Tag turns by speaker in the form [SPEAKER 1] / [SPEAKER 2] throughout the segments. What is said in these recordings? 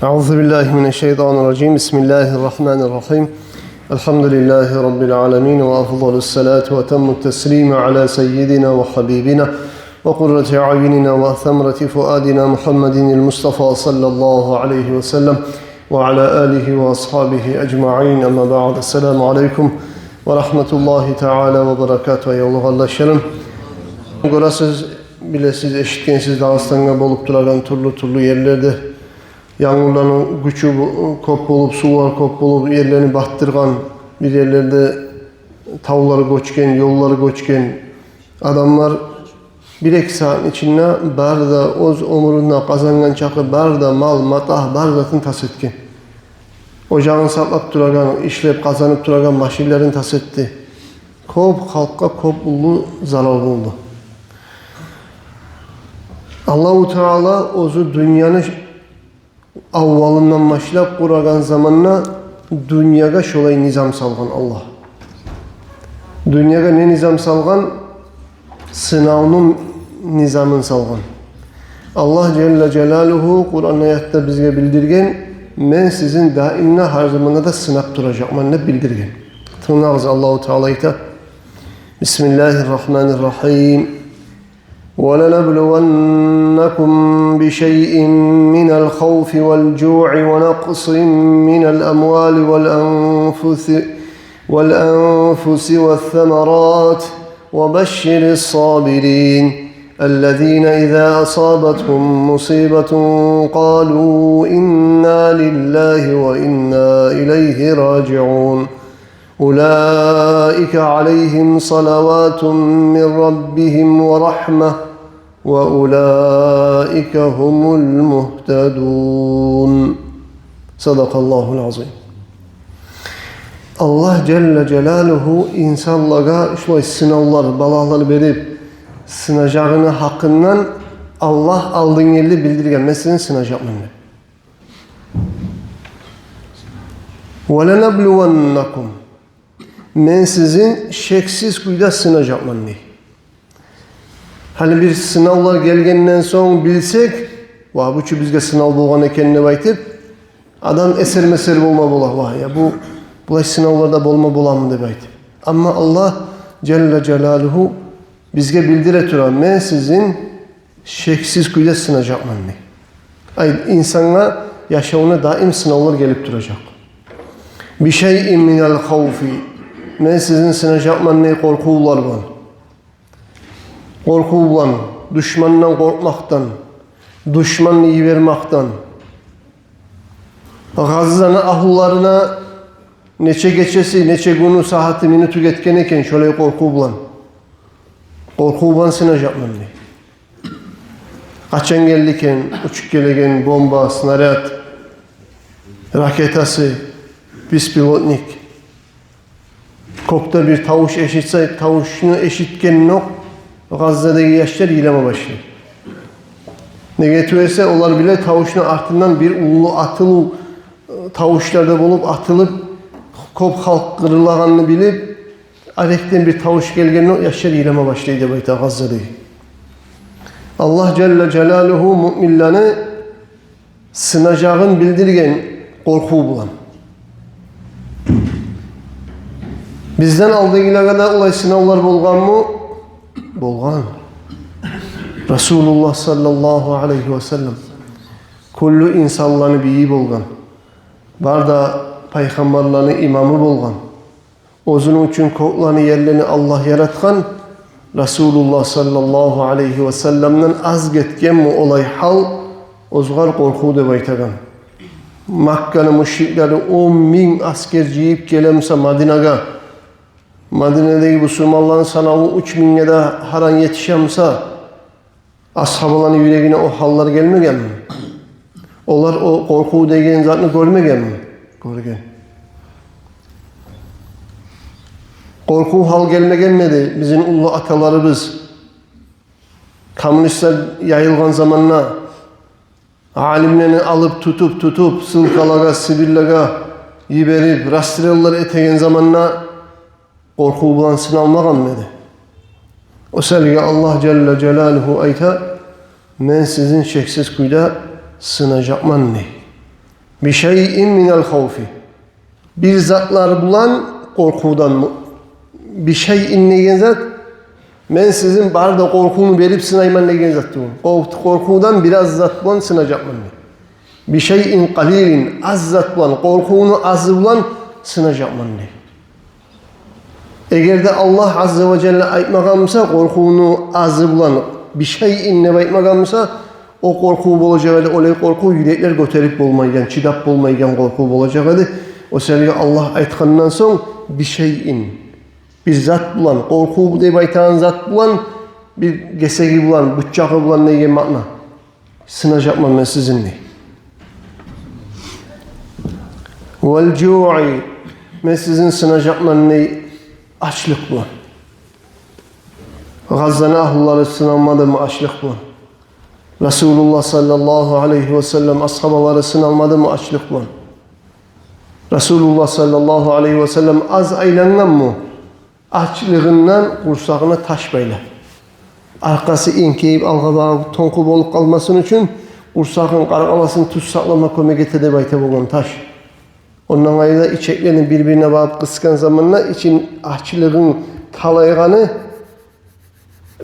[SPEAKER 1] Euzubillahimineşşeytanirracim. Bismillahirrahmanirrahim. Elhamdülillahi Rabbil alemin ve afdalus salatu ve temmut teslimi ala seyyidina ve habibina ve kurrati ayunina ve themreti fuadina Muhammedinil Mustafa sallallahu aleyhi ve sellem ve ala alihi ve ashabihi ecma'in. Ama ba'd. Esselamu aleyküm ve rahmetullahi teala ve berekatuhu. Yolluğallaşalım. Görəsiz, biləsiz, eşitkensiz Dağıstan'a bolup duragan turlu yerlerde yağmurların gücü kop bolup, sular kop bolup yerlerini battırgan, bir yerlerde tavları göçken, yolları göçken adamlar bir-iki saatin içinde barda öz omuruna kazangan çakı, barda mal, matah, barzatın tas etken. Ocağını saklap duragan, işlep kazanıp duragan maşinlerin tas etti. Kop halkka kop ulu zarar buldu. Allah-u Teala ozu dünyanın avvalından başlap kuragan zamanla dünyaga şolay nizam salgan Allah. Dünyaga ne nizam salgan? Sınavının nizamını salgan. Allah Celle Celaluhu Kur'an ayette bizge bildirgen, men sizin daimle her zamanda da sınap duracakman ne bildirgen. Tırnağız Allah-u Teala ite. Bismillahirrahmanirrahim. وَلَنَبْلُوَنَّكُمْ بِشَيْءٍ مِّنَ الْخَوْفِ وَالْجُوعِ وَنَقْصٍ مِّنَ الْأَمْوَالِ وَالْأَنفُسِ وَالثَّمَرَاتِ وَبَشِّرِ الصَّابِرِينَ الَّذِينَ إِذَا أَصَابَتْهُم مُّصِيبَةٌ قَالُوا إِنَّا لِلَّهِ وَإِنَّا إِلَيْهِ رَاجِعُونَ أولئك عليهم صلوات من ربهم ورحمة وأولئك هم المهتدون صدق الله العظيم. Allah Celle Celaluhu insanlığa şöyle sınavlar, balalar verip sınacağını hakkından Allah aldığın yeri bildirgen. Mesela sınacak mı? وَلَنَبْلُوَنَّكُمْ Men sizin şeksiz kuyda sınacakman ne? Hani bir sınavlar gelgenden son bilsek, bu bizge sınav bolgan ekenini baytip, adam eser meser bolma bola, ya bu sınavlarda bolma bolamı deb aytip. Ama Allah Celle Celaluhu bizge bildire turan, men sizin şeksiz kuyda sınacakman ne? İnsanla yaşamına daim sınavlar gelip duracak. Bir şeyin minel havfi. Men sizin sınacakman ne korkular var. Korku var. Düşmandan korkmaktan. Düşmanını iyi vermekten. Gazzanı ahullarına neçe geçesi, neçe günü, saati, minutu getken eken şöyle korku var. Korku var sınacakman ne. Kaçan geldiken, uçuk gelegen bomba, snaryat, raketası, bispilotnik. Kokta bir tavuş eşitse, tavuşunu eşitken yok, Gazze'deki yaşlar yileme başlıyor. Ne getiriyorsa onlar bile tavuşun ardından bir ulu atılı tavuşlarda bulup atılıp kop halk kırılağını bilip alekten bir tavuş gelgen yok, yaşlar yileme başlıyor bayta Gazze'deki. Allah Celle Celaluhu müminlerine sınacağın bildirgen korku bulan. Bizden aldığıyla kadar olay sınavlar bolgan mı? Bolgan. Resulullah sallallahu aleyhi ve sellem kullu insanlarını biyi bolgan. Barda peygamberlerini imamı bolgan. Ozunun için koklarını yerlerini Allah yaratkan Resulullah sallallahu aleyhi ve sellem'den az getken mi olay hal ozgar korku deb aytagan. Makka'nın müşrikleri 10.000 asker jiyip gelemse Madine'deki Müslümanların sanağı 3.000'e de haran yetişemse ashabların yüreğine o hallar gelmegen mi? Onlar o korku degen zatını görmegen mi? Görgen. Korku hal gelmegenmedi. Bizim ulu atalarımız komünistler yayılgan zamanla alimlerini alıp tutup sılkalaga, Sibirlaga yiberip rastrellar etegen zamanla korku bulan sınavmagan mıydı? O selge Allah Celle Celaluhu ayta, men sizin şeksiz kuyda sınacakman ne? Bir şeyin minel havfi. Bir zatlar bulan korkudan mı? Bir şeyin ne zat? Ben sizin barda korkunu verip sınayman ne zat diyorum. Korkudan biraz zat bulan sınayacakman. Bir şeyin kalilin az zat bulan, korkunu az bulan sınayacakman ne? Eğer de Allah Azze ve Celle aytmaganmasa, korkunu az bulan bir şeyin ne aytmaganmasa, o korku olacak, olay korku yürekler götürüp bolmaygan, çidap bolmaygan korku olacak edi. O selge Allah aytkandan soň bir şeyin, bir zat bulan, korku dep aytan zat bulan, bir gesegi bulan, bıçağı bulan neye makna? Sınayacakman ben sizinle. Vel cu'i, ben sizin sınayacakman ne? Açlık bulan. Gazze'nin ahulları sınanmadı mı açlık bulan? Resulullah sallallahu aleyhi ve sellem ashabaları sınanmadı mı açlık bulan? Resulullah sallallahu aleyhi ve sellem az aylanan mı? Açlığından kursağına taş bayla. Arkası inkeyip algıda tonku olup kalmasın için kursağın qarqalasını tuz saklama kömek etede bayta bolan taş. Ondan ayrıca içeklerin birbirine bağıp kıskan zamanla için açlığın talayganı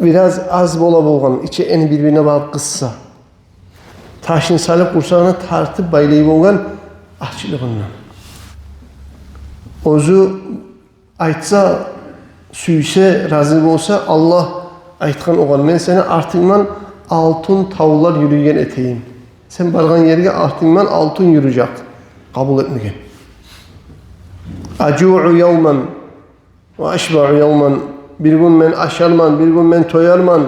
[SPEAKER 1] biraz az bola bolgan, içeğini birbirine bağıp kıssa. Taşın salıp kursağına tartıp baylayıp bolgan açlığından. Ozu aytsa, süyse, razı olsa Allah aytkan oğan. Ben seni artığından altın tavlar yürüyen eteyim. Sen bargan yerge artığından altın yürüyecek. Kabul etmegen. Acu'u yevmen ve aşba'u yevmen. Bir gün ben aşarman, bir gün ben toyarman.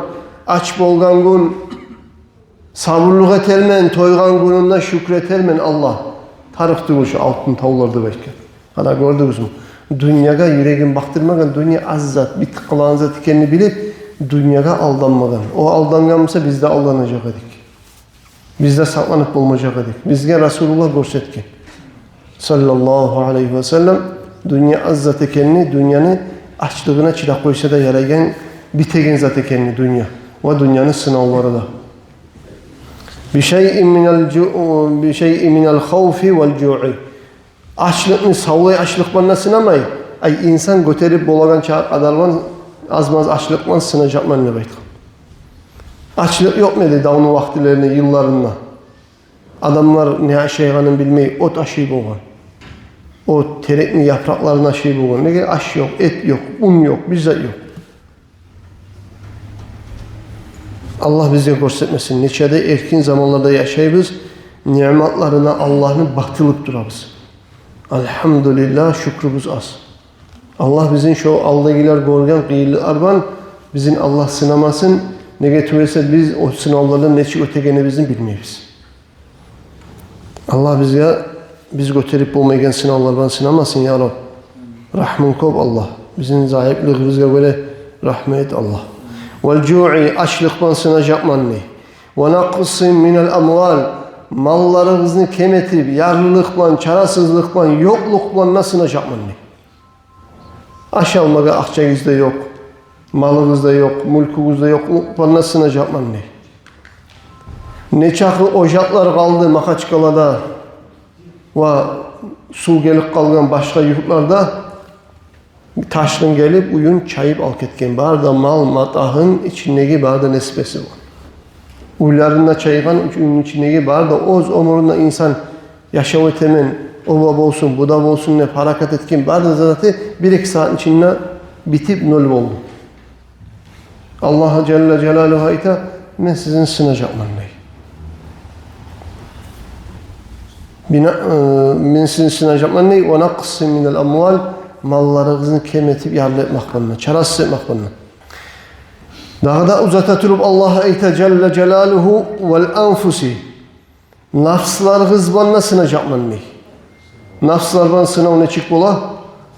[SPEAKER 1] Aç bolgan gün sabırlık etermen, toygan gününde şükretermen Allah. Tarıktı şu altın tavlarda belki. Hala gördünüz mü? Dünyaya yüreğin baktırmagan, dünya az zat, bir tıkılan zat kendini bilip dünyaya aldanmagan. O aldanganmışsa biz de aldanacak edik. Biz de saklanıp olmayacak edik. Bizge Resulullah görsetken. Sallallahu aleyhi ve sellem dünya az zat ekenini, dünyanın açlığına çırak koysa da yarayan bitegen zat ekenini dünya. Ve dünyanın sınavları da. Bir şeyin minel havfi vel cu'i. Açlıkını savlay açlık bana sınamay. Ay insan götürüp bolagan çağır adalman azmaz açlıkman sınayacakman ne bayt. Açlık yok muydu davunun vaktilerinde, yıllarında? Adamlar ne şeyganın bilmeyi ot aşıyı boğan. O terekli yapraklarını aşıyı boğan. Ne ki aş yok, et yok, un yok, bize yok. Allah bize göstermesin. Neçede erkin zamanlarda yaşayırız. Nimetlerine Allah'ın batılıp durarız. Elhamdülillah şükrümüz az. Allah bizim şu aldıgiler görgen kıyılı arban bizim Allah sınamasın. Ne getirirse biz o sınavlardan neçi ötegeni bizim bilmeyiz. Allah biz götürüp olmayan sınavlardan sınamasın ya Rab. Rahmun kop Allah. Bizim zayıflığımıza göre rahmet Allah. Vel cu'i açlıktan sınayacakman ne? Ve naqsin minel amval mallarınızı kemetip yarlılıkla, çarasızlıkla, yoklukla nasıl sınayacakman ne? Aş almaga akçanızda yok, malınızda yok, mülkünüzde yok, nasıl sınayacakman ne? Ne çakı ocaklar kaldı Makaçkala'da ve su gelip kalgan başka yurtlarda taşkın gelip uyun çayıp al ketken. Barda mal matahın içindeki barda nesbesi var. Uylarında çayıgan uyun içindeki barda oz omurunda insan yaşav etemen, o baba olsun, bu da olsun ne harakat etken barda zaten 1-2 saat içinde bitip nol oldu. Allah Celle Celaluhu ayta ben sizin sınayacakman ne? Ben sizin sınayacakman ne? Ve naqsin minel amval mallarınızı kemetip yarlı etmek bana, çarasız etmek bana. Daha da uzata turup Allah'a ayta Celle Celaluhu vel anfusi. Nafslarınız bana sınayacakman ne? Nafslar bana sınav ne çık bola?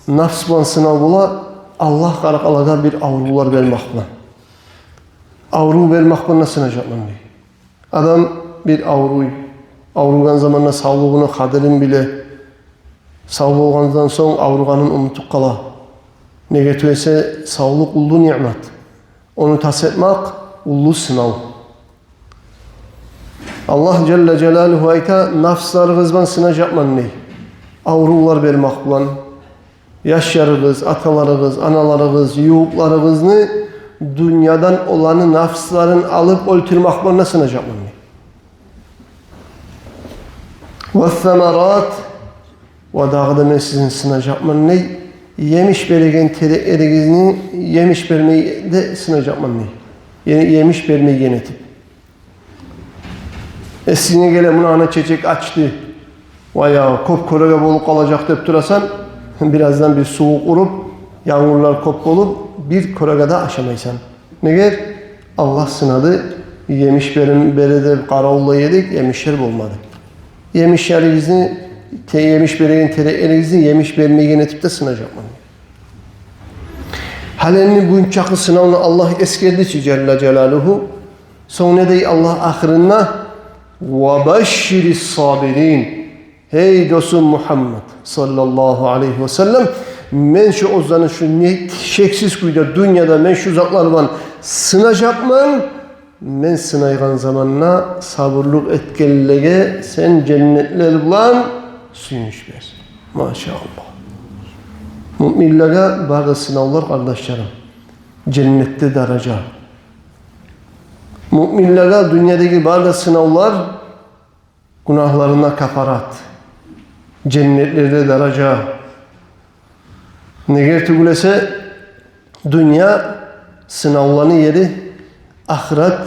[SPEAKER 1] Nafs bana sınav bola. Allah karakalaga bir avrular vermek bana. Avru vermek bana sınayacakman ne? Adam bir avrugan zamanla sağlığını kaderin bile sağlık olgandan soň avruganın unutup kala. Ne getirse sağlık ullu nimet. Onu tas etmek ullu sınav. Allah Celle Celaluhu ayta nafslarınızdan sınaj yapman ne? Avrular vermek bulan, yaşlarınız, atalarınız, analarınız, yuğuklarınızı dünyadan olanı nafsların alıp öldürmeklerine sınaj yapman ne? وَالثَّمَرَاتِ ve dağda men sizin sınaj yapman ne? Yemiş belegen eriğini yemiş vermeyi de sınaj yapman ne? Yemiş vermeyi yönetip. Esine gele bunu ana çiçek açtı. Vaya kopkoraga bolup kalacak deyip durasan birazdan bir soğuk vurup yağmurlar kop olup bir koragada aşamaysan. Neger? Allah sınadı. Yemiş berede karaolla yedik, yemişler olmadı. Yemişlerinizi yemiş beregen eriğinizi yemiş vermeyi yönetip de sınaj yapman. Halenin bu çakı sınavını Allah eskerdi ki Celle Celaluhu. Sonra da Allah ahirinde وَبَشِّرِ الصَّابِرِينَ Hey dostum Muhammed sallallahu aleyhi ve sellem men şu ozanı şu şeksiz kuyda dünyada men şu zatlardan sınacakman men sınaygan zamanla sabırlık etkellege sen cennetler bulan suyunç ver. Maşallah. Müminlere bazı sınavlar kardeşlerim. Cennette derece. Müminlere dünyadaki bazı sınavlar günahlarına kafarat. Cennetlerde derece. Neger tugulese dünya sınavlarının yeri ahiret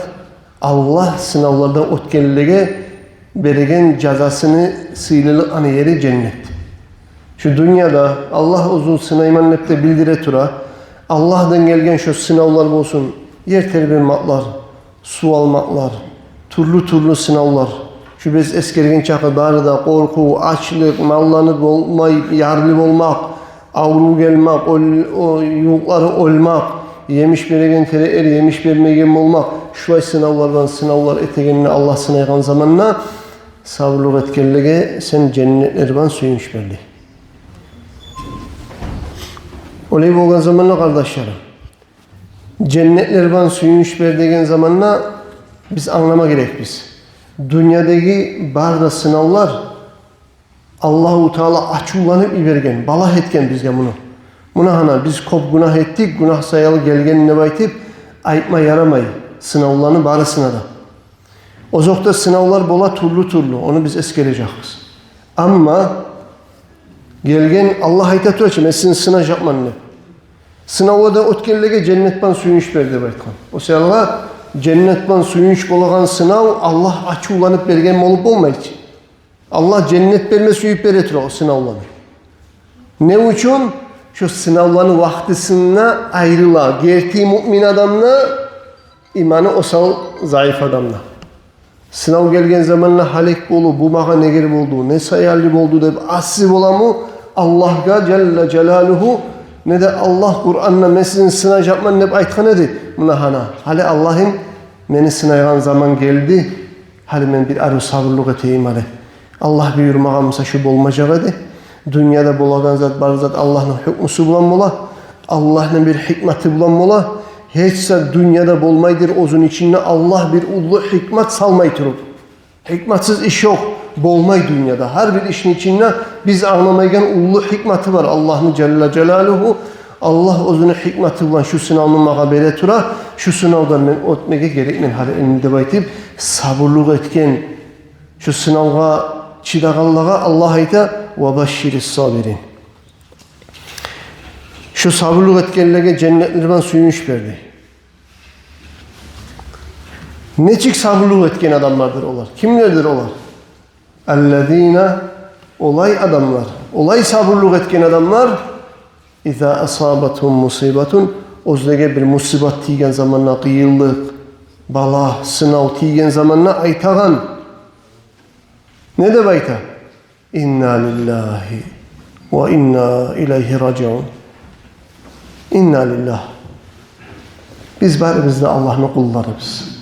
[SPEAKER 1] Allah sınavlardan ötkellege beregen cezasını sıylılık anı yeri cennet. Şu dünyada Allah uzun sınayman nepte bildire tura Allah'dan gelgen şu sınavlar olsun yer terbiyematlar, su almaklar, türlü sınavlar. Şu biz eskergen çakı barıda korku, açlık, mallanıp olmayıp, yarlıp olmak, avru gelmek, yuğukları olmak, yemiş beregen tere yemiş bermegen olmak. Şu ay sınavlar etegenine Allah sınaygan zamanla savruluğu etkellege sen cennetlerden suyunç berdi. Olay bolgan zamanla kardeşlerim. Cennetlerden suyunç berdiğin zamanla biz anlama gerek biz. Dünyadaki bazı sınavlar Allah-u Teala açıklanıp ibergen, balah etken bizge bunu. Buna hana biz kop günah ettik, günah sayalı gelgen nebaytip ayıpma yaramayı sınavlarını bari sınada. O zokta sınavlar bola turlu, onu biz eskereceğiz. Ama gelgen Allah ayta tuğaçı, sizin sınav yapman ne? Sınavda ötkellege cennetten suyunç berdi baytkan. O seyahatlar cennetten suyunç bolagan sınav Allah açıklanıp bergen olup olmayı için. Allah cennet verme suyup beretir o sınavlarını. Ne için? Şu sınavların vaktisinde ayrıla. Gerçi mümin adamla imanı osal zayıf adamla. Sınav gelgen zamanla halek bolu, bu mağa ne gerib oldu, ne sayarlı oldu deyip asib olamı Allah'a Celle Celaluhu ne de Allah Kur'an'la meselin sınav yapman ne aytkan edi. Buna hana. Hali Allah'ın beni sınaygan zaman geldi. Hali ben bir arı sabırlık eteyim hali. Allah bir yürümağımıza şu bolmacak edi. Dünyada bolagan zat bar zat Allah'ın hükmüsü bulan mola. Allah'ın bir hikmeti bulan mola. Hiçse dünyada bolmaydır ozun içinde Allah bir ullu hikmet salmay turup. Hikmetsiz iş yok. Bolmay dünyada. Her bir işin içinde biz anlamayken ullu hikmeti var. Allah'ın Celle Celaluhu. Allah ozunu hikmeti bulan şu sınavını mağabere tura. Şu sınavdan ben ötmege gerekmen hali elinde baytip sabırlık etken şu sınavga çidagallığa Allah ayta وَبَشِّرِ الصَّابِرِينَ Şu sabırlık etkenlere cennetlerden suyunç verdi. Neçik sabırlık etken adamlardır olar? Kimlerdir olar? اَلَّذ۪ينَ olay adamlar. Olay sabırlık etken adamlar اِذَا أَصَابَتْهُمْ مُصِيبَةٌ Ozdege bir musibet tigen zamanla kıyıllık, bala, sınav tigen zamanla aytağan. Ne de bayta? İnna lillahi ve inna ileyhi raciun. İnna lillah. Biz barimizde Allah'ın kullarıyız.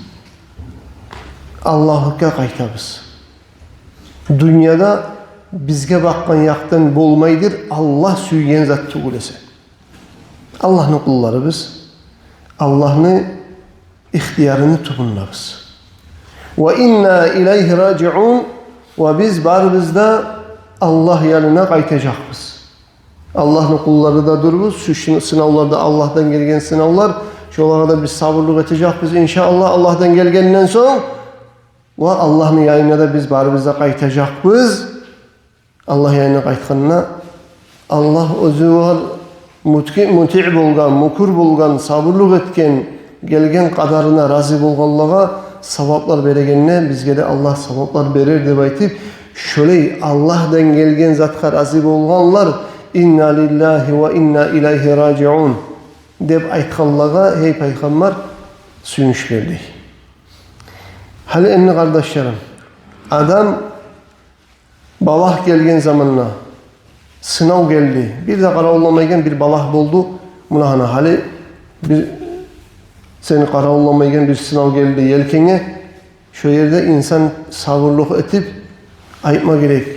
[SPEAKER 1] Allah'a kaytabız. Dünyada bizge bakkan yaktan bolmaydır. Allah süygen zat tuğulese. Allah'ın kullarıyız. Allah'ın ihtiyarını tutunlarız. Ve inna ileyhi raciun. Ve biz barımızda Allah yanına qaytacaqmız. Allah'ın kulları da dururuz. Şu sınavlarda Allah'tan gelgen sınavlar. Şolara da biz sabırlık edeceğiz inşallah Allah'tan gelgenden sonra. Ve Allah'ın yayına da biz barımızda qaytacaqmız. Allah yayına qaytqanına Allah özü var muti' bolgan, mukur bolgan, sabırlık etken, gelgen kadarına razı bolganlığa savaplar beregenine bizge de Allah savaplar berer deb aytıp, şöyle Allah'dan gelgen zatqa razı bolganlar inna lillahi ve inna ileyhi raciun deb aytqanlığa hey peygamber suyunç berdi. Hali enni kardeşlerim, adam balah gelgen zamanla sınav geldi. Bir de kara olmamayken bir balah buldu. Buna hali bir seni kara olmamayken bir sınav geldi yelkene. Şu yerde insan sabırlık etip aytma gerek.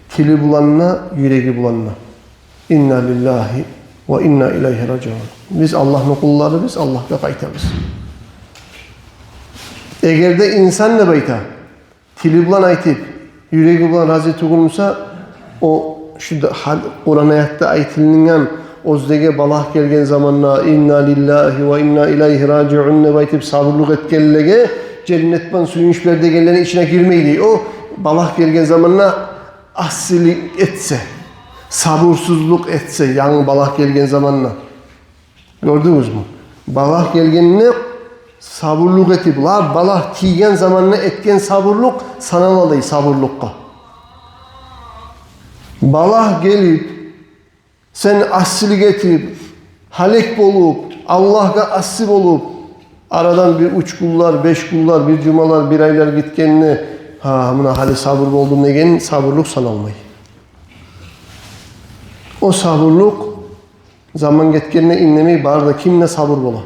[SPEAKER 1] Tili bulanına, yüreği bulanına. İnna lillahi ve inna ileyhi raciun. Biz Allah'ın kulları, biz Allah'a qaytamiz. Eğer de insan ne bayta? Tili bulan aytıp, yüreği bulan razı tuğulmuşsa o şu Kur'an ayette aytilingan ozdege balah gelgen zamanla inna lillahi ve inna ileyhi raciun ne baytıp sabırlık etkenlege cennetman suyunç berdegenlerin içine girmeydi. O balah gelgen zamanla asilik etse, sabırsızlık etse yani balah gelgen zamanla. Gördünüz mü? Balah gelgenine sabırlık etip balah tiygen zamanla etken sabırlık sanaladı sabırlıkka. Balah gelip sen asli getirip halek bolup Allah'a asli olup aradan bir 3 kullar, 5 kullar, bir cumalar, bir aylar gitkenine buna hali sabır oldum degen sabırlık sanalmayı. O sabırlık zaman getkenine inlemeyi barda kimle sabır bola.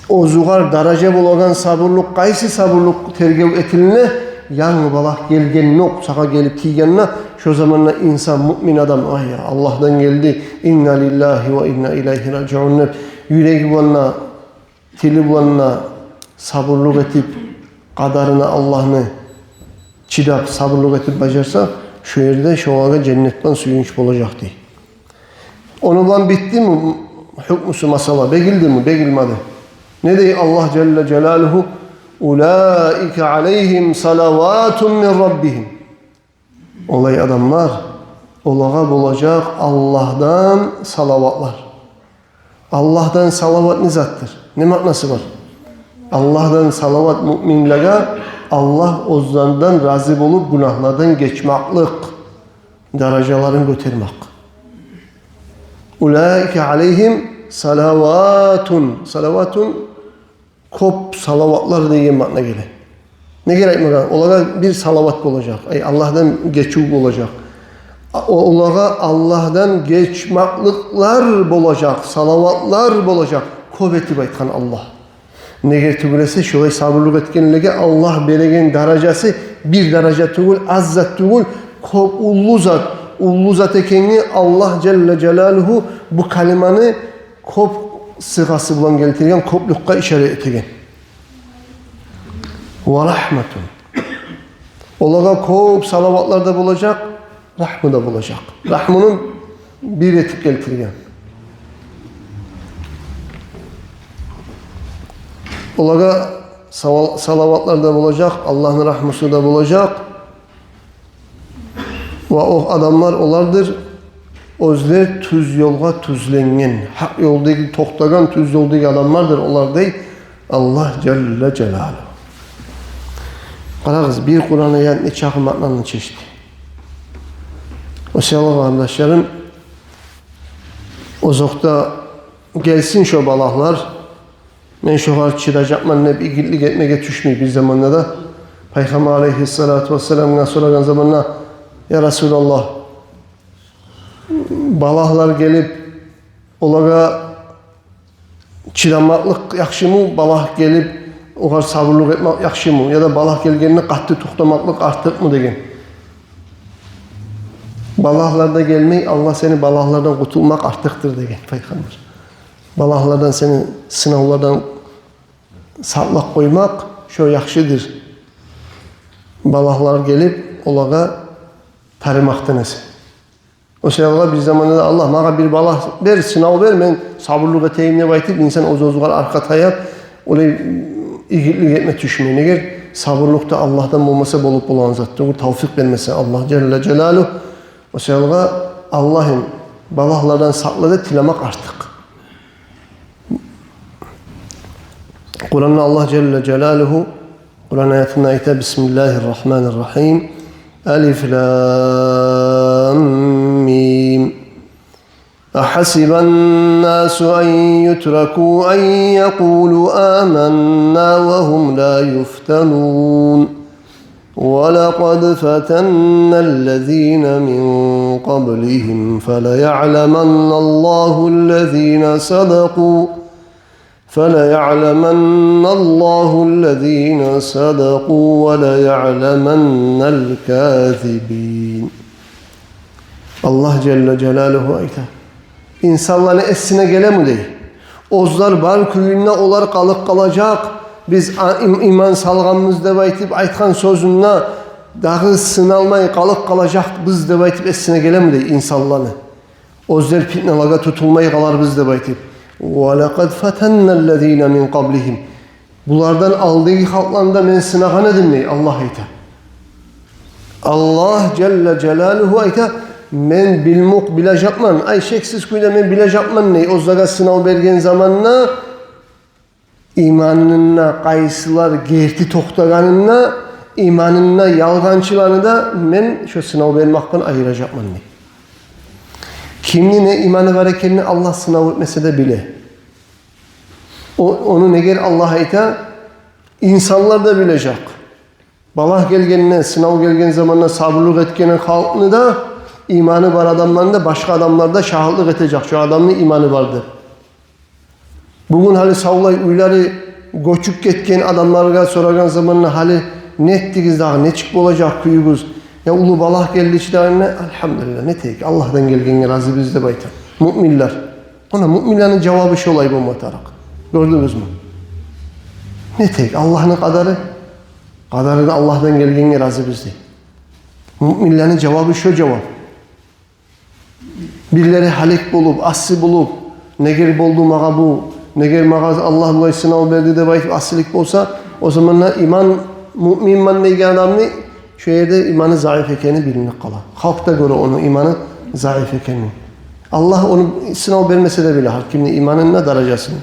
[SPEAKER 1] O zugar daraja bolagan sabırlık qaysi sabırlık tergev etiline yan balah gelgen yok sağa gelip tiygenine şu zamanla insan mümin adam ay ya Allah'tan geldi inna lillahi ve inna ileyhi raciun yüreği bulanına tili bulanına sabırlık etip kadarına Allah'ını çidap sabırlık etip bacarsa şu yerde şu ana cennetten suyunç bulacaktı. Onunla bitti mi hükmüsü masala begildi mi begilmedi. Ne diyor Allah Celle Celaluhu ulaike aleyhim salavatun min rabbihim. Olay adamlar olağa bulacak Allah'tan salavatlar. Allah'tan salavat ne zattır? Ne manası var? Allah'tan salavat müminlere Allah ozlarından razı olup günahlardan geçmaklık, derecelerin götürmek. Ulaike aleyhim salavatun. Salavatun kop salavatlar diye manına gelir. Ne gerek mi? Olağa bir salavat olacak. Allah'tan geçuk olacak. Olağa Allah'tan geçmaklıklar olacak. Salavatlar olacak. Kuvveti baytkan Allah. Ne gerek tügülese şöyle sabırlık etkenliğe Allah beregen derecesi bir derece tügül, az zat tügül, kop ullu zat. Ullu zat ekenini Allah Celle Celaluhu bu kalimanı kop sığası bulan getirgen koplukka işaret egen. Ve rahmetun. Olağa kop salavatlar da bulacak, rahmı da bulacak. Rahmının bir etip getirgen. Olağa salavatlar da bulacak, Allah'ın rahmısı da bulacak. Ve o adamlar olardır, özler tüz yolga tüzlengen, hak yoldaki toktagan tüz yoldaki adamlardır. Onlar değil, Allah Celle Celaluhu. Qarağız, bir Kur'an'a yani ne çakı matlanını çeşdi. O sevgili kardeşlerim, o zokta gelsin şu balahlar, ben şu kadar çıracakman ne bir ilgilik etmeye düşmüyor bir zamanda da. Peygamber aleyhissalatu vesselam'dan soragan zamanla ya Resulallah balahlar gelip olaga çıramaklık yakşı mı? Balah gelip o kadar sabırlık etmek yakşı mı? Ya da balah gelgenine katı tuhlamaklık artık mı degen. Balahlarda gelmeyi Allah seni balahlardan kurtulmak artıktır degen Peygamber. Balahlardan seni sınavlardan saplak koymak şu yakşıdır. balaklar gelip olaga tarımaktan ese. O sebepler bir zamanında Allah bana bir balak ver, sınav ver, ben sabırlık eteyim ne baytip insan oz-ozgar arka tayap olay ilgilik etme düşmeyin. Eğer sabırlıkta Allah'tan olmasa bolup olan zattır. O tavfik vermese Allah Celle Celaluhu. O sebepler Allah'ın balaklardan sakladı tilamak artık. Kur'an'da Allah Celle Celaluhu Kur'an ayetinde ayette Bismillahirrahmanirrahim. Elif Lam Mim. أحسب الناس أن يتركوا أن يقولوا آمنا وهم لا يفتنون ولقد فتنا الذين من قبلهم فليعلمن الله الذين صدقوا وليعلمن الكاذبين. Allah Celle Celaluhu ayta. İnsanların esine gelemi değil. Ozlar bar kuyunna olar kalıp kalacak. Biz iman salgamız deb aytip aytkan sözünne dağı sınalmay kalıp kalacak biz deb aytip esine gelemi değil insanlarını. Ozlar fitnalaga tutulmay kalar biz deb aytip. وَلَقَدْ فَتَنَّ الَّذ۪ينَ مِنْ قَبْلِهِمْ. Bunlardan aldığı halklarında men sınahan edilmeyi Allah ayta. Allah Celle Celaluhu ayta. Men bilmuk bilacakman, ay şeksiz kuyda men bilacakman ney? Ozdaga sınav bergen zamanna imanına kayısılar gerti toktaganına imanına yalgançılarını da men şu sınav vermaktan ayıracakman ney? Kimli ne imanı var ekenini Allah sınav etmese de bile. Onu neger Allah ayta insanlar da bilecek. Balah gelgenine, sınav gelgen zamanla sabırlık etkenin halkını da İmanı var adamların da başka adamlarda şahitlik edecek. Şu adamın imanı vardır. Bugün hali savlay uyları göçüp ketken adamlarga soragan zamanla hali ne ettiğiniz daha ne çıkıp olacak kuyuguz. Ya ulu balah geldi işte elhamdülillah ne teyik Allah'tan gelgen razı bizde bayta. Müminler. Ona müminlerin cevabı şu olay bu matarak. Gördünüz mü? Ne teyik Allah'ın kadarı. Kadarı da Allah'tan gelgen razı bizde. Müminlerin cevabı şu cevap. Birileri halik bulup, asli bulup, neger boldu mağa bu, neger mağa Allah bu sınav verdi de bayıp aslilik olsa, o zamanlar iman, mümin man neyge adamını, şu yerde imanı zayıf ekeni bilinlik kala. Halkta göre onu imanı zayıf ekeni. Allah onu sınav vermese de bile, hakimli imanın ne derecesini.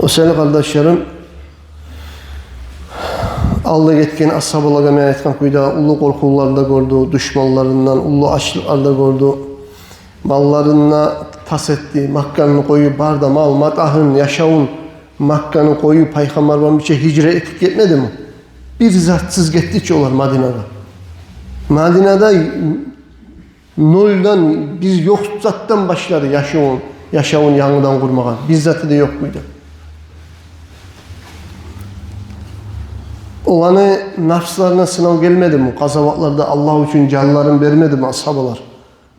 [SPEAKER 1] O sevgili kardeşlerim, Allah etken ashabılarga men aytkan kuyda ulu korkularda gördü, düşmanlarından ulu açlıklarda gördü. Mallarına tas etti, Makkanı koyup barda mal, matahın, yaşavun, Makkanı koyup Peygamber var bir hicret etip gitmedi mi? Bir zatsız gitti ki olar Madina'da. Madina'da noldan, bir yok zattan başladı yaşavun yanıdan kurmağa. Bir zatı da yok muydu? Olanı nafslarına sınav gelmedi mi? Kazavatlarda Allah için canlarını vermedi mi ashabalar?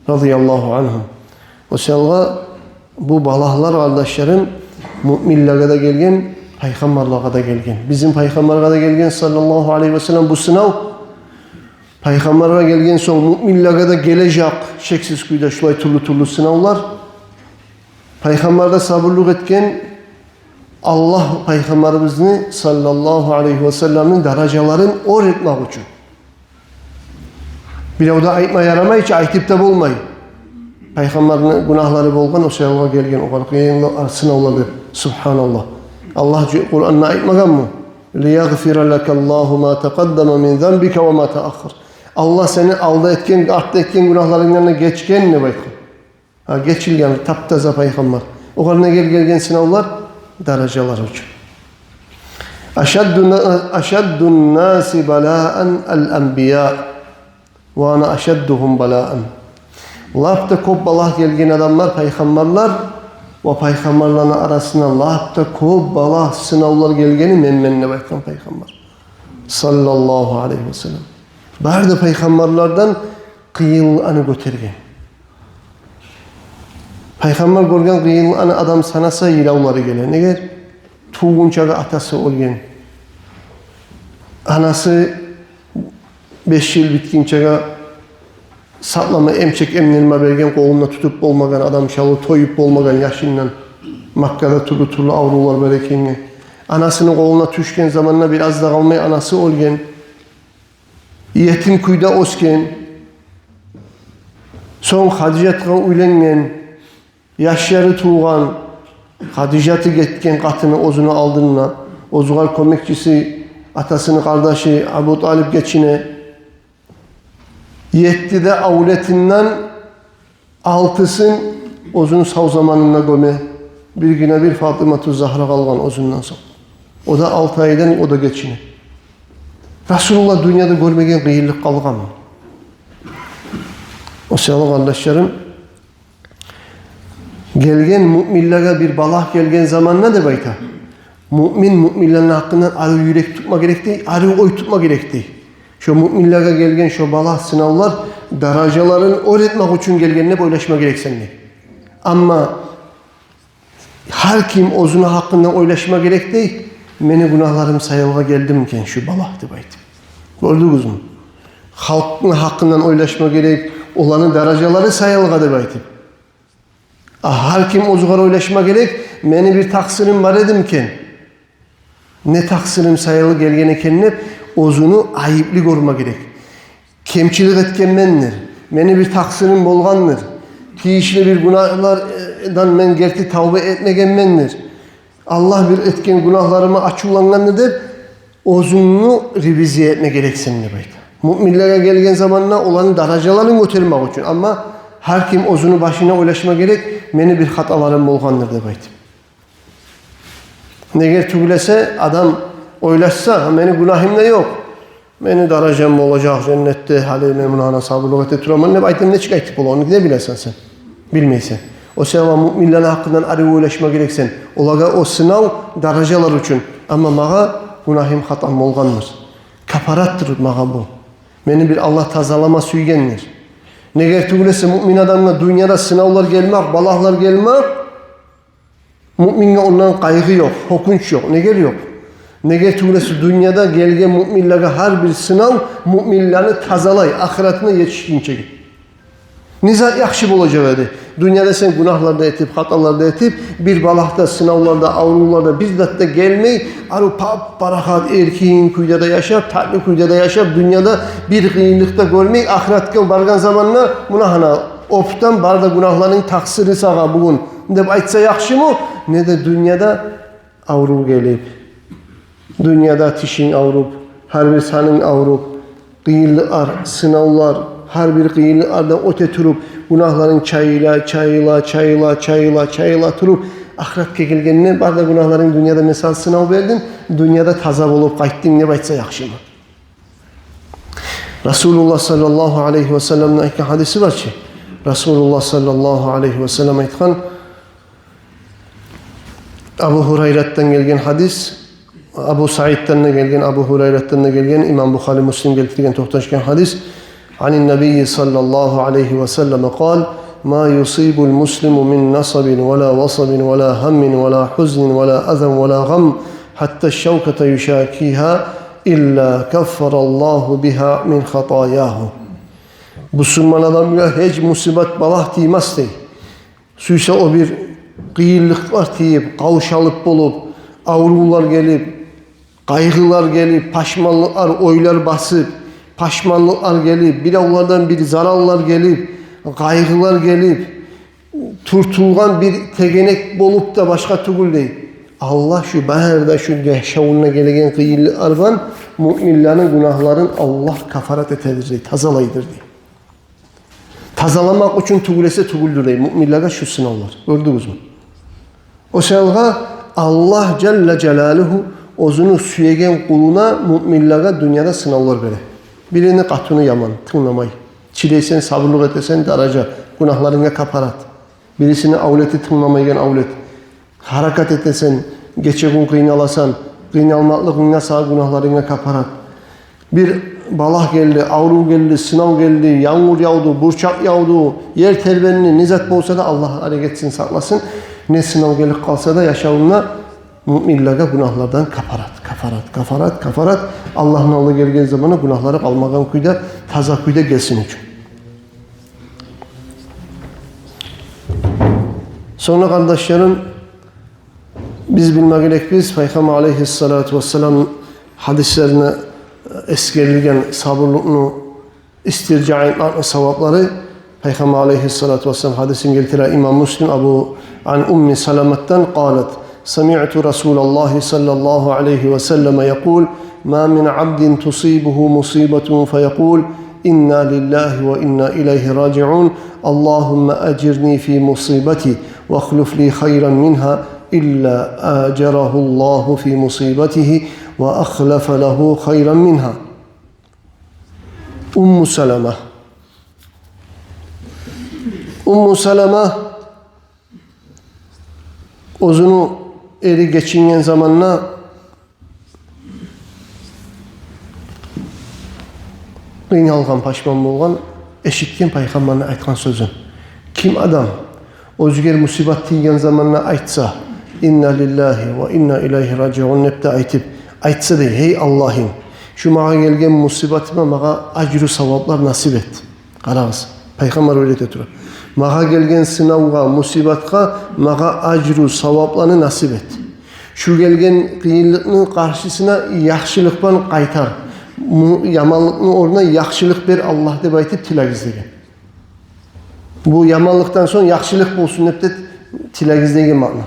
[SPEAKER 1] Radıyallahu anhum. O sebeple bu balahlar kardeşlerim müminlere de gelgen, peygamberlere de gelgen. Bizim peygamberlere de gelgen sallallahu aleyhi ve sellem bu sınav peygamberlere gelgen son müminlere de gelecek şeksiz kuyda şulay turlu sınavlar. Peygamberde sabırlık etken Allah Peygamberimizni sallallahu aleyhi ve sellem'in derecelerini öğretmek için. Bir o da aytma yaramay hiç aytip de bulmayı. Peygamberin günahları bolgan o şeyler gelgen o kadar sınavları subhanallah. Allah Kur'an'da aytmagan mı? لِيَغْفِرَ لَكَ اللّٰهُ مَا تَقَدَّمَ مِنْ ذَنْبِكَ وَمَا تَأَخَّرَ. Allah seni aldı etken, arttı etken günahların yanına geçken ne bakın? Geçilgen, taptaza peygamber. O kadar gelgen sınavlar dereceler için. Aşaddun nasi bala'an el-enbiya ve ana aşadduhum bala'an. Lafta kop balah gelgen adamlar, peygamberler ve peygamberlerin arasında lafta kop balah sınavlar gelgeni menmenine baktan peygamber. Sallallahu aleyhi ve sellem. Barda peygamberlerden kıyılanı götürgen. Peygamber görgen kıyılanı adam sanasa yilavları gelen. Eğer tuğunçaga atası olgen. Anası 5 yıl bitkinçe satlama emçek emnilme bergen koluna tutup olmagan adam şalı toyup olmagan yaşından Makka'da turlu avrular berekeni. Anasının koluna düşken zamanla biraz da kalmay anası olgen. Yetim kuyda osken. Son Hadicat'a uylengen. Yaşları tuğan. Hadicat'ı getken katını ozunu aldığına. Ozuğal kömekçisi atasının kardeşi Abu Talib geçine. 7'de avletinden 6'sın ozunun sağ zamanına göme. Bir güne bir Fatıma-tü Zahra kalgan ozundan sonra. O da 6 aydan o da geçine. Resulullah dünyada görmegen kıyırlık kalgan. O sevgili kardeşlerim, gelgen müminlere bir balak gelgen zaman ne de bayta? Müminlerin hakkından arı yürek tutma gerek değil, arı oy tutma gerek değil. Şu müminlere gelgen şu balak sınavlar, derecelerin öğretmek için gelgenine oylaşma gereksen değil. Ama her kim ozuna hakkından oylaşma gerek değil, meni günahlarım sayılga geldimken şu balaktı bayta. Gördünüz mü? Halkın hakkından oylaşma gerek, olanın dereceleri sayılgadı baytı. Her kim ozuğara oylaşma gerek, meni bir taksirim var edimken, ne taksirim sayılı gelgene kendine, ozunu ayıplı görme gerek. Kemçilik etken mendir, meni bir taksirim bolgandır, tiyişli bir günahlardan men gerti tavbe etmegen mendir. Allah bir etken günahlarıma açılangandır, ozunu revize etme gereksin ne baytı. Müminlere gelgen zamanla olanın derecelerini götürmek için. Ama her kim ozunu başına oylaşma gerek, meni bir hatalarım bolgandır de baytı. Neger tügülese adam oylaşsa, meni günahım da yok. Meni derecem olacak cennette, halime münana sabırlık ete turaman ne baytım ne çıkaytıp ola, onu ne bilesen sen? Bilmeysen. O sebeple müminlerin hakkından arı oylaşma gereksen. Olaga o sınav dereceler için. Ama mağa günahım hatam bolgandır. Kaparattır mağa bu. Meni bir Allah tazalama süygendir. Neger tügülese mümin adamla dünyada sınavlar gelmek, balahlar gelmek, müminle ondan kaygı yok, korkunç yok. Neger yok. Neger tügülese dünyada gelgen müminlere her bir sınav müminlerini tazalay, ahiretine yetişkince git. Niza yakşı olacak dedi. Dünyada sen günahlarda etip, hatalarda etip, bir balahta, sınavlarda, avrularda, bizzat da gelmeyi, arı parahat, erkeğin kuyuda yaşap, tatlı kuyuda yaşap, dünyada bir kıyınlıkta görmeyi, ahiretke bargan zamanla buna hana oftan barda günahların taksiri sağa bugün. Ne aytsa yakşı mı? Ne de dünyada avru gelip, dünyada tişin avrup, her bir senin avrup, kıyınlıklar, sınavlar, her bir kıyınlıklardan öte turup, günahların çayıyla turup, ahiretke gelgenine barda günahların dünyada mesal sınav verdin, dünyada taza olup kayttın ne baytsa yakşı mı? Resulullah sallallahu aleyhi ve sellem'in iki hadisi var ki, Resulullah sallallahu aleyhi ve sellem aytkan, Abu Hureyre'den gelgen hadis, Abu Said'den de gelgen, Abu Hureyre'den de gelgen, İmam Bukhari Müslim getirgen tohtaşken hadis, عن النبي صلى الله عليه وسلم قال ما يصيب المسلم من نصب ولا وصب ولا هم ولا حزن ولا أذى ولا غم حتى الشوكة يشاكيها إلا كفر الله بها من خطاياه. Müslüman adam ya hiç musibet balah diymez dey. Suysa o bir kıyırlıklar deyip, kavşalıp bulup, avrular gelip, kaygılar gelip, paşmanlıklar, oylar basıp, paşmanlıklar gelip, bilavlardan bir zararlar gelip, kaygılar gelip, turtulgan bir tegenek bolup da başka tugul değil. Allah şu baherde şu şavununa gelegen kıyırlıklardan müminlerin günahların Allah kafarat etedir, tazalaydır diye. Tazalamak için tugulese tuguldür diye. Müminlere şu sınavlar. Gördünüz mü? O sırada Allah Celle Celaluhu ozunu süyegen kuluna müminlere dünyada sınavlar verir. Birini katını yaman, tınlamayı. Çileysen, sabırlık etesen daraca, günahlarına kaparat. Birisini avleti tınlamaygen avlet. Harakat etesen, geçe gün kıynalasan, kıynalmaklı kıyna sağ günahlarına kaparat. Bir balah geldi, avru geldi, sınav geldi, yağmur yağdı, burçak yağdı, yer terbenini nizat bolsa da Allah hareketsin saklasın. Ne sınav gelip kalsa da yaşamına müminlere günahlardan kaparat. kafarat. Allah'ın oğlu gelgen zamana günahları kalmagan kuyda, taza kuyda gelsin için. Sonra kardeşlerim, biz bilmek gerek biz Peygamber aleyhissalatu vesselam hadislerine eskerligen sabırlığını istirca etmek sevapları Peygamber aleyhissalatu vesselam hadisin geltiren İmam Müslim an Ummi Salamet'ten قالت سمعت رسول الله صلى الله عليه وسلم يقول ما من عبد تصيبه مصيبة فيقول إنا لله وإنا إليه راجعون اللهم أجرني في مصيبتي واخلف لي خيرا منها إلا آجره الله في مصيبته وأخلف له خيرا منها. Ummu Salama özünü eri geçingen zamanla kıynalgan, paşman bolgan, eşitken Peygamberine aytgan sözün. Kim adam özgür musibet tiygen zamanla aytsa inna lillahi ve inna ileyhi raciun nepte aytsa dey hey Allah'ım şu mağa gelgen musibetime mağa acru savaplar nasip et. Qarağız. Peygamber öyle dedi. Mağa gelgen sınavga, musibatka mağa acru savaplarını nasip et. Şu gelgen kıyınlıkның karşısına yaxşılıktan qaytar. Yamanlıkның oruna yaxşılık ber Allah deb aytıp tilak izlegen. Bu yamanlıktan sonra yaxşılık bolsun deb tilak izlegen ma'na.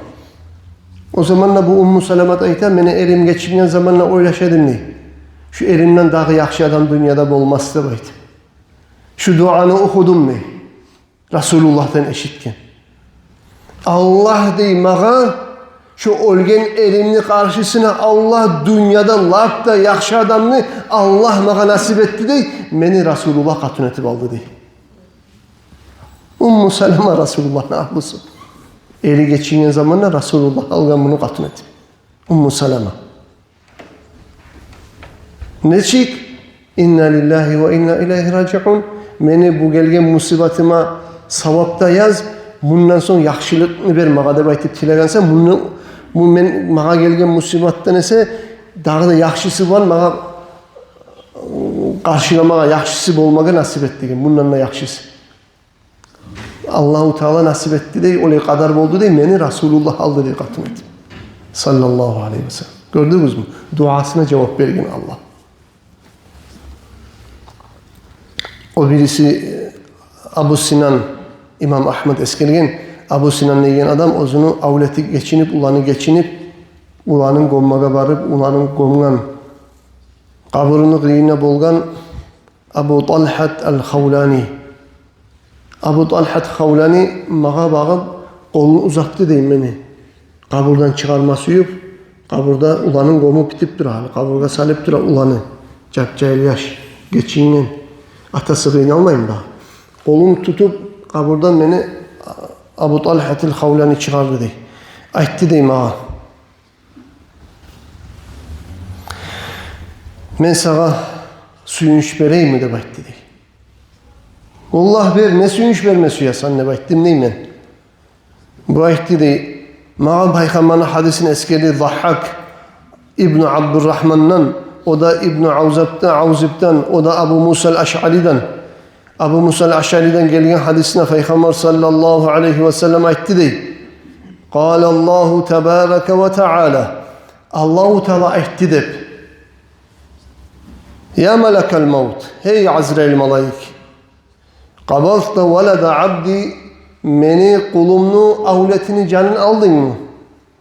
[SPEAKER 1] O zamanla bu Ummu Salamat aytar, meni erim geçirgen zamanla oylaşadım ne? Şu erimden daha yaxşı adam dünyada bolmaz deb aytıp. Şu duanı okudum ne? Resulullah'tan eşitken. Allah dey mağa şu ölgen erimni karşısına Allah dünyada lapta yaxşı adamını Allah mağa nasip etti dey, meni Resulullah katın etip aldı dey. Ummu Salama Resulullah'ın ahlısı. Eri geçingen zamanla Resulullah algan bunu katın etip. Ummu Salama. Neçik? İnna lillahi ve inna ileyhi raciun. Meni bu gelgen musibetime savapta yaz. Bundan sonra yaxşılıkını ver mağa deb aytıp tilegensen bu men mağa gelgen musibetten ise daha da yaxşısı var mağa karşılamağa yaxşısı bolmaga nasip et degen. Bundan da yaxşısı. Allahu Teala nasip etti dey, olay kadar oldu dey, meni Resulullah aldı dey katın etip. Sallallahu aleyhi ve sellem. Gördünüz mü? Duasına cevap vergen Allah. O birisi Abu Sinan, İmam Ahmed eskergen, Abu Sinan deyen adam özünü avleti geçinip, ulanın gommaga barıp, ulanın gomgan, kabrını kıyına bolgan Abu Talhat el-Havlani. Abu Talhat el-Havlani mağa bağıp, kolunu uzattı deyin beni. Kaburdan çıkarması yok, kaburda ulanın gomu bitip durar, kaburga salip durar ulanı. Capcayıl yaş, geçingen. Atası kıynalmayın daha. Kolunu tutup kaburdan beni Abu Talhat el-Havlani çıkardı dey. Ayttı deyim ağa. Men sağa suyunç bereyim mi de ayttı dey. Allah ver, ne suyunç verme suya sen ne ayttım deyim ben. Bu ayttı dey. Mağa Peygamber'in hadisini eskerdi Zahhak İbn Abdurrahman'dan, o da İbn Avzib'den, o da Abu Musa el-Eş'ari'den. Abu Musa el-Eş'ari'den gelgen hadisine Peygamber sallallahu aleyhi ve sellem aytti dey. Kâle Allahu tebâreke ve teâlâ. Allahu Teala aytti deb. Ya melekel mevt. Hey Azrail malayik. Kabalta velede abdi. Meni kulumnu avletini canın aldın mı?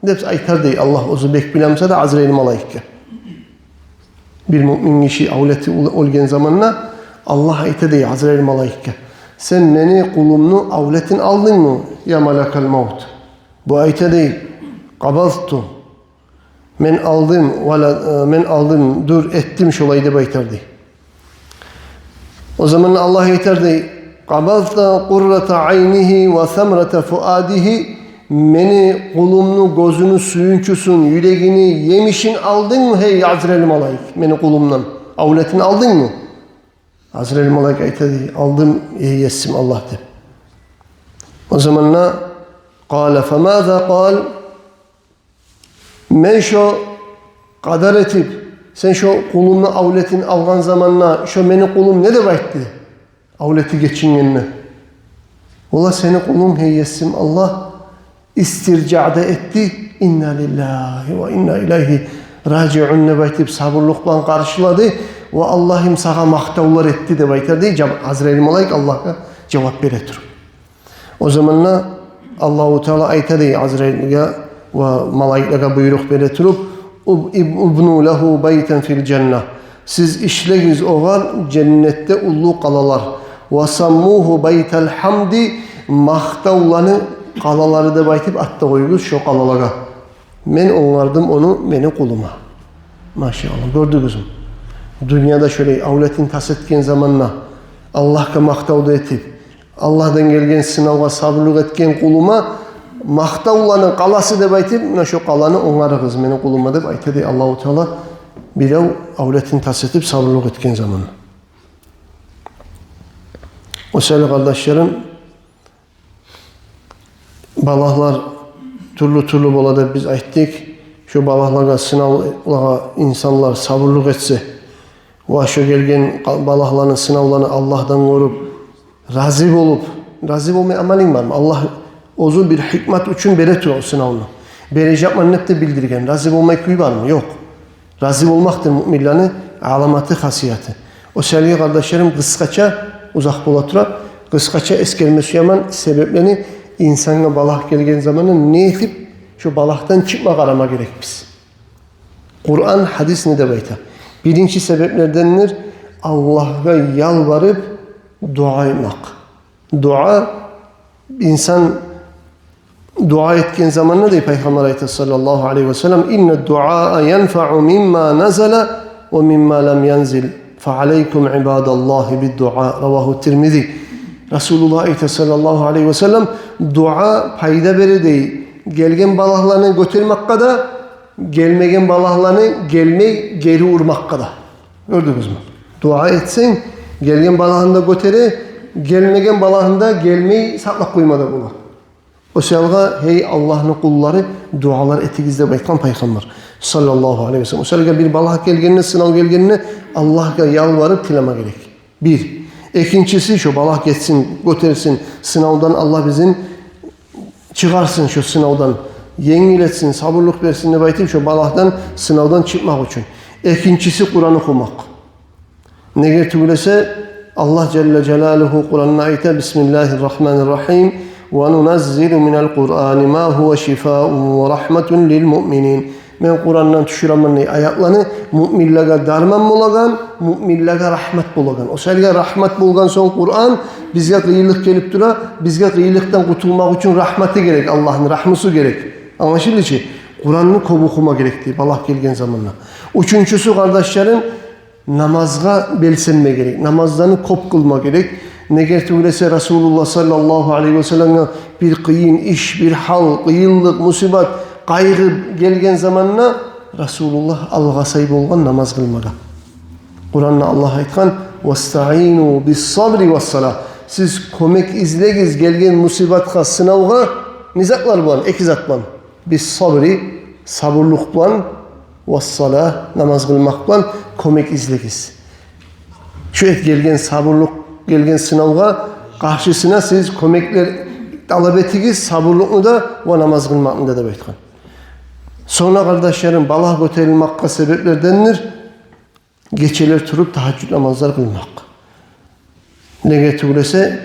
[SPEAKER 1] Dep aytar dey Allah ozu bek bilemse de Azrail malayik'e. Bir mümin kişi avleti olgen zamanla Allah ayta dey Azrail malayik'e. Sen meni kulumnu avletin aldın mı? Ya melekal mevt. Bu ayta dey kabaltu. Men aldım dur ettim şolayı dep aytar dey. O zaman Allah aytar dey Qabalta qurrata aynihi ve semrete fuadihi. Meni kulumnu gözünü suyunçusun, yüreğini yemişin aldın mı hey Azrail malayik? Meni kulumdan avletini aldın mı? Azrail malayik aytadı aldım ey yesim Allah de. O zamanla qala femaza qal men şu qadar etip, sen şu kulumni avletin algan zamanla, şu meni kulum ne deb aytdı? Avleti geçingenine. Ola seni kulum heyyesim Allah istirca'da etti. İnna lillahi ve inna ileyhi raci'un deb aytip sabırlık bilan karşıladı. Ve Allah'ım sağa maktavlar etti deb aytadi. Azrail malaik Allah'a cevap bere turup. O zamanla Allahu Teala aytadi Azrail'e ve malaiklerge buyruk bere turup ibnu lehu beyten fil cennet. Siz işlegiz oğal cennette ullu qalalar. Ve sammuhu beytel hamdi maktavlanı qalaları deb aytip atta koyuguz şu qalalara. Men onlardım onu meni kuluma. Maşallah gördünüz mü? Dünyada şöyle avletin tas etken zamanla Allah'a maktavda etip Allah'dan gelgen sınavga sabırlık etken kuluma maktavlanın qalası deb aytip şu qalаны oңarıgız meni kuluma deb aytadi Allahu Teala bilev avletin tas etip sabırlık etken zamanla. O sevgili kardeşlerim, balahlar türlü boladı biz ayttık. Şu balahlarga sınavlarga insanlar sabırlık etse ve şu gelgen balahların sınavlarını Allah'tan korup razı olmaya amalin var mı? Allah ozu bir hikmet için bere o sınavını. Bere yapmanın hep de bildirgen. Razı olmayı kuyu var mı? Yok. Razı olmaktır müminlerin alamatı, hasiyatı. O sevgili kardeşlerim kıskaça uzak bolatura, kıskaça eskerme suyaman sebeplerini insana balah gelgen zamanı ne etip şu balahtan çıkmak arama gerek biz. Kur'an, hadis ne de bayta. Birinci sebeplerdendir Allah'a yalvarıp dua etmek. Dua, insan dua etken zamanında da Peygamber ayeti sallallahu aleyhi ve sellem inne du'a yenfa'u mimma nazala ve mimma lam yanzil fealeykum ibadallahi bid-du'a ravahu Tirmizi. Resulullah ayeti sallallahu aleyhi ve sellem dua payda beri değil. Gelgen balahlarını götürmek kadar, gelmegen balahlarını gelmey geri urmak kadar. Gördünüz mü? Dua etsen gelgen balahında götüre, gelmegen balahında gelmeyi saklak koymada bunu. O selga hey Allah'ın kulları dualar etigizde baykan peygamber sallallahu aleyhi ve sellem. O selga bir balah gelgenine, sınav gelgenine Allah'a yalvarıp tilama gerek. Bir. İkincisi şu balah geçsin, götürsün sınavdan Allah bizim çıkarsın şu sınavdan. Yengiletsin, sabırlık versin ne baytip şu balahdan sınavdan çıkmak için. İkincisi Kur'an okumak. Ne getirülese Allah Celle Celaluhu Kur'an'ın ayeti Bismillahirrahmanirrahim ve nunazzilu minel Kur'ani ma huve şifa'un ve rahmetun lil mu'minin. Men Kur'an'dan düşüramanı ayatlarını müminlere darman bulagan, müminlere rahmet bulagan. O selge rahmet bulgan son Kur'an bizge kıyılık gelip dura, bizge kıyılıktan kurtulmak için rahmeti gerek, Allah'ın rahmeti gerek. Anlaşıldı ki Kur'an'ı kop okuma gerekti balak gelgen zamanla. Üçüncüsü kardeşlerim namazga belsenme gerek. Namazlarını kop kılma gerek. Ne getirülese Resulullah sallallahu aleyhi ve sellem'e bir kıyın iş, bir hal, kıyıllık, musibet, kaygı gelgen zamanla Resulullah Allah'a sahip olan namaz kılmaga. Kur'an'da Allah aytkan وَاسْتَعِينُوا بِالصَّبْرِ وَالصَّلَاةِ Siz komek izlegiz gelgen musibatka, sınavga nizaklar bulan, ekizat bulan. Biz sabri, sabırlık bulan وَالصَّلَاةِ namaz kılmak bulan komek izlegiz. Şu et gelgen sabırlık, gelgen sınavga karşısına siz komekler talep etigiz, sabırlıkını da ve namaz kılmakını da baytkan. Sonra kardeşlerim balah götürülmekka sebeplerdendir. Geceler turup teheccüd namazlar kılmak. Ne getirilse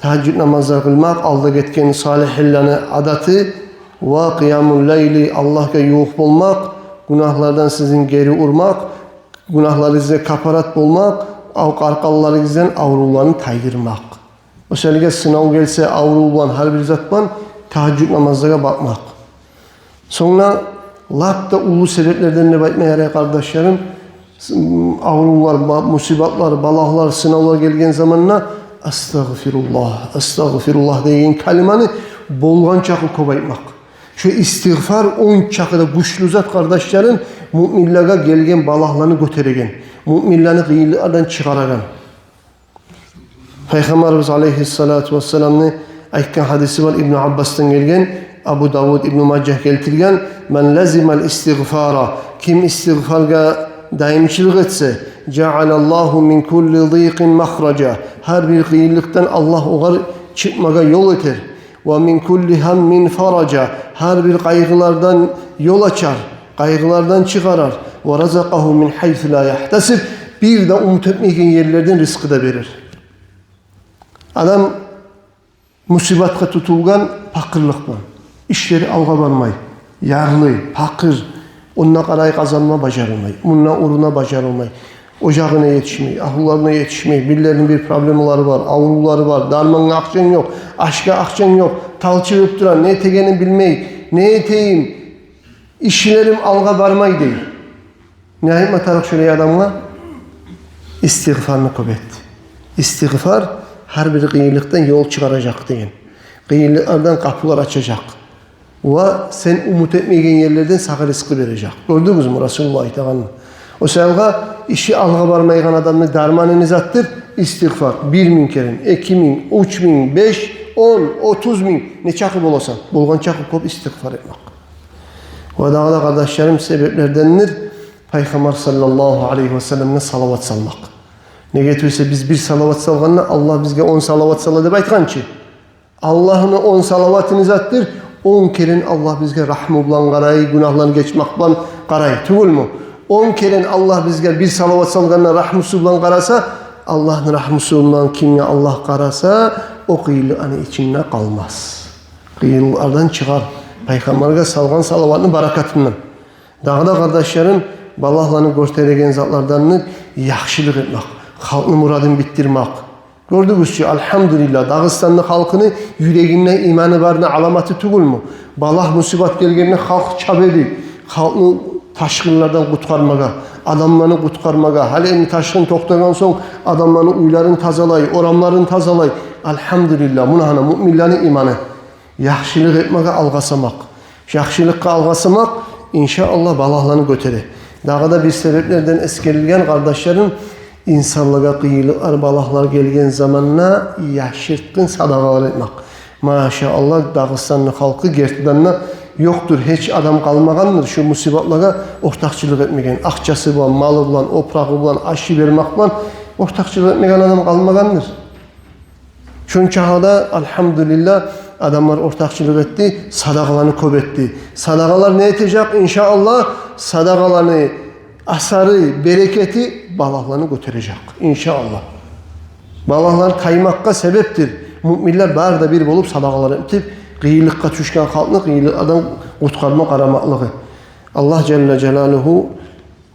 [SPEAKER 1] teheccüd namazlar kılmak, alda getken salihillane adatı ve kıyamul leyli Allah'a yoğuk olmak, günahlardan sizin geri urmak, günahları size kaparat bulmak, arkallarınızdan avrularını taydırmak. O selge sınav gelse avrulan her bir zatman teheccüd namazlara bakmak. Sonra lak da ulu sebeplerden ne bakmaya kardeşlerim, avrular, musibetler, balahlar, sınavlar gelgen zamanla estağfirullah, estağfirullah deyin kelimanı bolgan çakı kobaytmak. Şu istiğfar 10 çakıda güçlü zat kardeşlerim müminlere gelgen balahlarını götüregen, müminlerini kıyılardan çıkaragan. Peygamberimiz aleyhissalatu vesselam'ın aytkan hadisi var İbn Abbas'tan gelgen Abu Davud İbn Majah keltirgen men lazima'l istiğfara kim istiğfarga daimçilik etse cealallahu min kulli dîqin mahraca her bir kıyılıktan Allah oğar çıkmaga yol eter ve min kulli hammin faraca her bir kaygılardan yol açar kaygılardan çıkarar ve razakahu min haythu la yahtasib bir de umut etmeyken yerlerden rızkı da verir. Adam musibatka tutulgan pakırlıkla işleri alga barmay yarlı pakır onunla karayı kazanma bacarılmay onunla uğruna bacarılmay ocağına yetişmey ahullarına yetişmey birilerinin bir problemleri var avruları var darmanın akçan yok aşka akçan yok talçırıp duran ne eteğini bilmey ne eteyim işlerim alga barmay değil nihayet matarık şöyle adamla istiğfarını kuvvet istiğfar her bir kıyılıktan yol çıkaracak deyin kıyılıklardan kapılar açacak ve sen umut etmeyen yerlerden sana rızkı verecek. Gördünüz mü Resulullah Teala? O sebepte işi alga barmayan adamın darmanını zattır istiğfar. 1.000 kere, 2.000, 3.000, 5, 10, 30.000 ne çakıp olursa bulgan çakıp kop istiğfar etmek. Ve daha da kardeşlerim sebeplerdendir. Peygamber sallallahu aleyhi ve sellem'e salavat salmak. Ne getirse biz bir salavat salganla Allah bizge 10 salavat salla deb aytgan ki Allah'ın 10 salavatını zattır. 10 kere Allah bizge rahmı bilan qaray, günahlarını geçmek bilan qaray. Tugul mu? 10 kere Allah bizge bir salavat salganla rahmısı bilan qarasa, Allah'ın rahmısı bilan kimya Allah qarasa, o qiyilliğinin içinde kalmaz. Qiyilliklerden çıkar. Peygamber'e salgan salavatının barakatından. Daha da kardeşlerim, balahlarını göstergen zatlardan yaxşılık etmek, halkın muradını bitirmek. Gördünüz ki elhamdülillah Dağıstanlı halkını yüreğinden imanı varına alamatı tugul mu? Balah musibat gelgenine halk çabedi. Halkını taşkınlardan kutkarmaga, adamlarını kutkarmaga, halini taşkın toktagan son adamlarını uylarını tazalay, oramlarını tazalay. Elhamdülillah munahana müminlerin imanı. Yaxşılık etmege algasamak. Yaxşılıkka algasamak inşallah balahlarını götürür. Daha da bir sebeplerden eskerilgen kardeşlerim insanlığa kıyılıklar, balaklar gelgen zamanla yaşırtkın sadakalar etmek. Maşallah Dağıstanlı halkı gerçekten yoktur. Hiç adam kalmagandır şu musibatlara ortakçılık etmegen. Akçası bilan, malı bilan, oprağı bilan, aşı vermek bilan ortakçılık etmegen adam kalmagandır. Şunun çağda elhamdülillah adamlar ortakçılık etti, sadakalarını köp etti. Sadakalar ne edecek? İnşallah sadakalarını asarı, bereketi balaklarını götürecek. İnşallah. Balaklar kaymakka sebeptir. Müminler bari da bir bulup sadakalar etip, kıyılıkka düşken halkını kıyılıklardan kurtarma aramaklığı. Allah Celle Celaluhu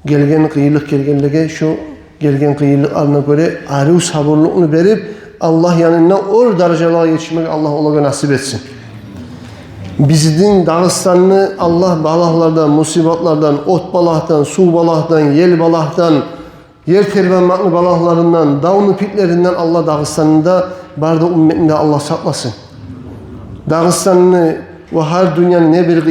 [SPEAKER 1] gelgen kıyılık gelgenlige şu gelgen kıyılıklarına göre arı sabırlığını verip Allah yanına o derecelerine yetişmek Allah ona nasip etsin. Bizden Dağıstanlı Allah balaklardan, musibatlardan, ot balaktan, su balaktan, yel balaktan, yer terbenmaklı balaklarından, dağını pitlerinden Allah Dağıstanlı'da barda ümmetinde Allah saklasın. Dağıstanlı ve her dünyanın ne bir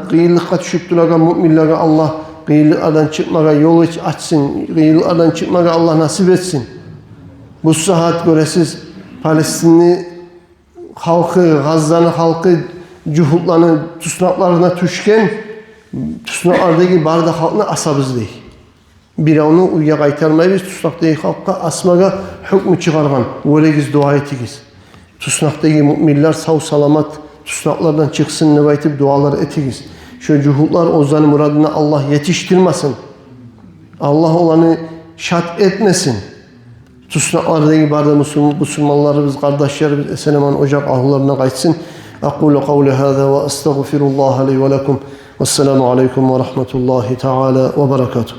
[SPEAKER 1] kıyılıkka düşüp duragan müminlere Allah kıyılıklardan çıkmaya yol açsın, kıyılıklardan çıkmaya Allah nasip etsin. Bu saat göresiz Palestinli halkı, Gazze'nin halkı cuhutlarını, tüsnaklarına düşken tüsnaklardaki barda halkını asabız değil. Biri onu uyuya kaytarmayız, tüsnaktaki halkka asmaga hükmü çıkargan. Öyle dua etigiz. Tüsnaktaki müminler sağ salamat tüsnaklardan çıksın ne baytip dualar etigiz. Şu cuhutlar ozanı muradına Allah yetiştirmesin. Allah olanı şart etmesin. Tüsnaklardaki barda Müslümanlarımız, kardeşlerimiz Eseneman ocak ahullarına kaçsın. أقول قولي هذا وأستغفر الله لي ولكم والسلام عليكم ورحمة الله تعالى وبركاته